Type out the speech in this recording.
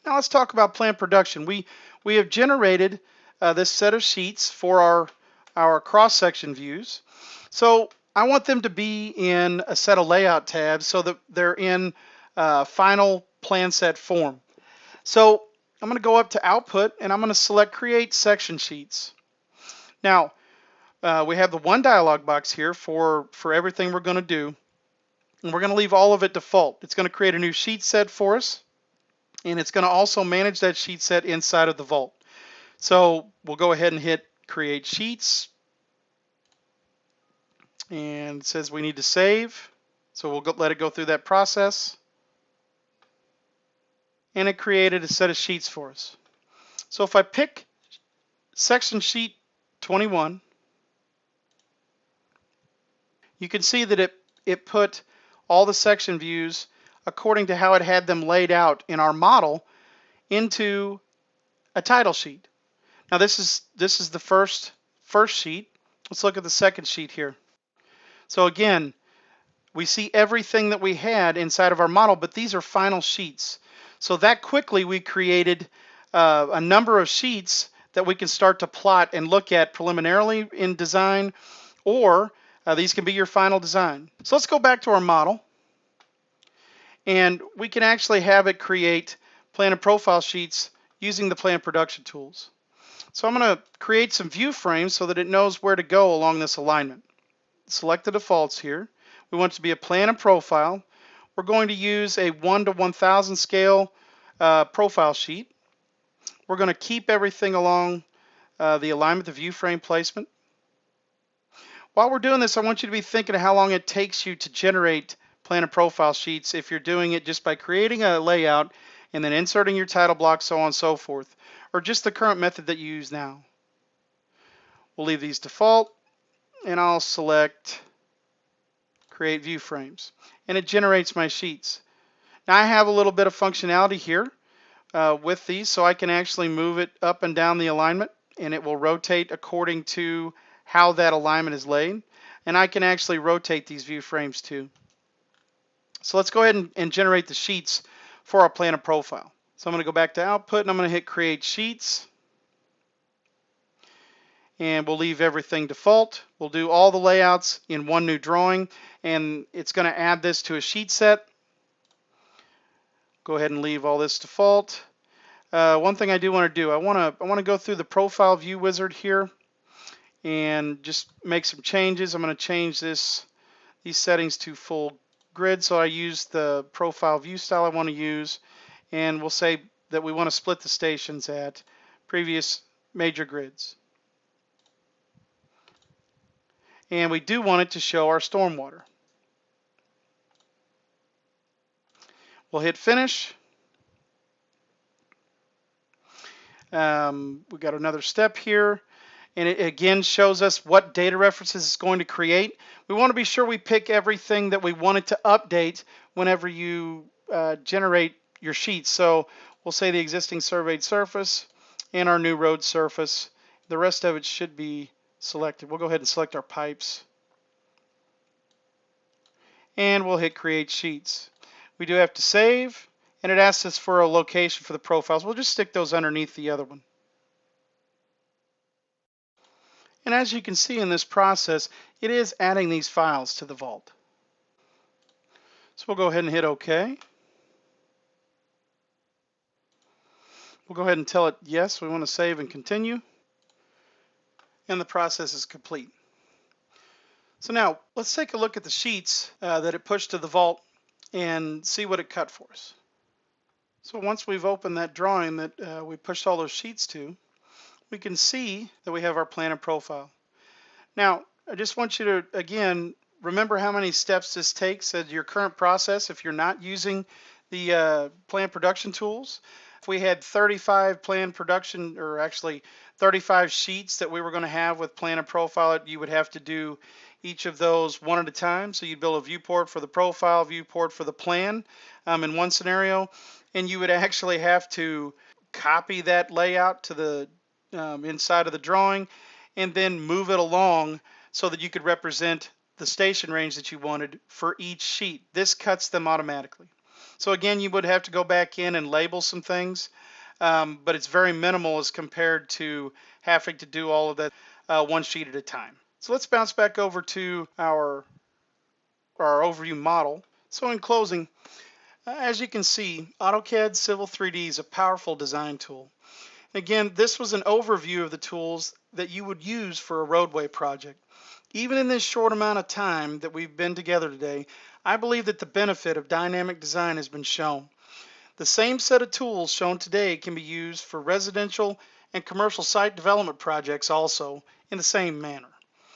Now let's talk about plan production. We have generated this set of sheets for our cross-section views. So I want them to be in a set of layout tabs so that they're in final plan set form. So I'm going to go up to Output and I'm going to select Create Section Sheets. Now we have the one dialog box here for everything we're going to do, and we're going to leave all of it default. It's going to create a new sheet set for us, and it's going to also manage that sheet set inside of the vault. So we'll go ahead and hit Create Sheets, and it says we need to save. So we'll let it go through that process, and it created a set of sheets for us. So if I pick section sheet 21, you can see that it put all the section views according to how it had them laid out in our model into a title sheet. Now this is the first sheet. Let's look at the second sheet here. So again, we see everything that we had inside of our model, but these are final sheets. So that quickly we created a number of sheets that we can start to plot and look at preliminarily in design, or these can be your final design. So let's go back to our model, and we can actually have it create plan and profile sheets using the plan production tools. So I'm going to create some view frames so that it knows where to go along this alignment. Select the defaults here. We want it to be a plan and profile. We're going to use a 1 to 1000 scale profile sheet. We're going to keep everything along the alignment, the view frame placement. While we're doing this, I want you to be thinking of how long it takes you to generate plan and profile sheets if you're doing it just by creating a layout and then inserting your title block, so on and so forth, or just the current method that you use now. We'll leave these default, and I'll select Create View Frames, and it generates my sheets. Now I have a little bit of functionality here with these, so I can actually move it up and down the alignment, and it will rotate according to how that alignment is laid, and I can actually rotate these view frames too. So let's go ahead and generate the sheets for our plan and profile. So I'm going to go back to Output, and I'm going to hit Create Sheets, and we'll leave everything default. We'll do all the layouts in one new drawing, and it's going to add this to a sheet set. Go ahead and leave all this default. One thing I do want to do, I want to go through the profile view wizard here and just make some changes. I'm going to change these settings to full grid, so I use the profile view style I want to use, and we'll say that we want to split the stations at previous major grids. And we do want it to show our stormwater. We'll hit Finish. We got another step here, and it again shows us what data references it's going to create. We want to be sure we pick everything that we want it to update whenever you generate your sheets. So we'll say the existing surveyed surface and our new road surface. The rest of it should be selected. We'll go ahead and select our pipes, and we'll hit Create Sheets. We do have to save, and it asks us for a location for the profiles. We'll just stick those underneath the other one. And as you can see in this process, it is adding these files to the vault. So we'll go ahead and hit OK. We'll go ahead and tell it yes, we want to save and continue. And the process is complete. So now let's take a look at the sheets that it pushed to the vault and see what it cut for us. So once we've opened that drawing that we pushed all those sheets to, we can see that we have our plan and profile. Now, I just want you to, again, remember how many steps this takes at your current process if you're not using the plan production tools. If we had 35 plan production, or actually 35 sheets that we were going to have with plan and profile, you would have to do each of those one at a time. So you'd build a viewport for the profile, viewport for the plan in one scenario, and you would actually have to copy that layout to the inside of the drawing and then move it along so that you could represent the station range that you wanted for each sheet. This cuts them automatically. So again, you would have to go back in and label some things, but it's very minimal as compared to having to do all of that one sheet at a time. So let's bounce back over to our overview model. So in closing, as you can see, AutoCAD Civil 3D is a powerful design tool. Again, this was an overview of the tools that you would use for a roadway project. Even in this short amount of time that we've been together today, I believe that the benefit of dynamic design has been shown. The same set of tools shown today can be used for residential and commercial site development projects also in the same manner.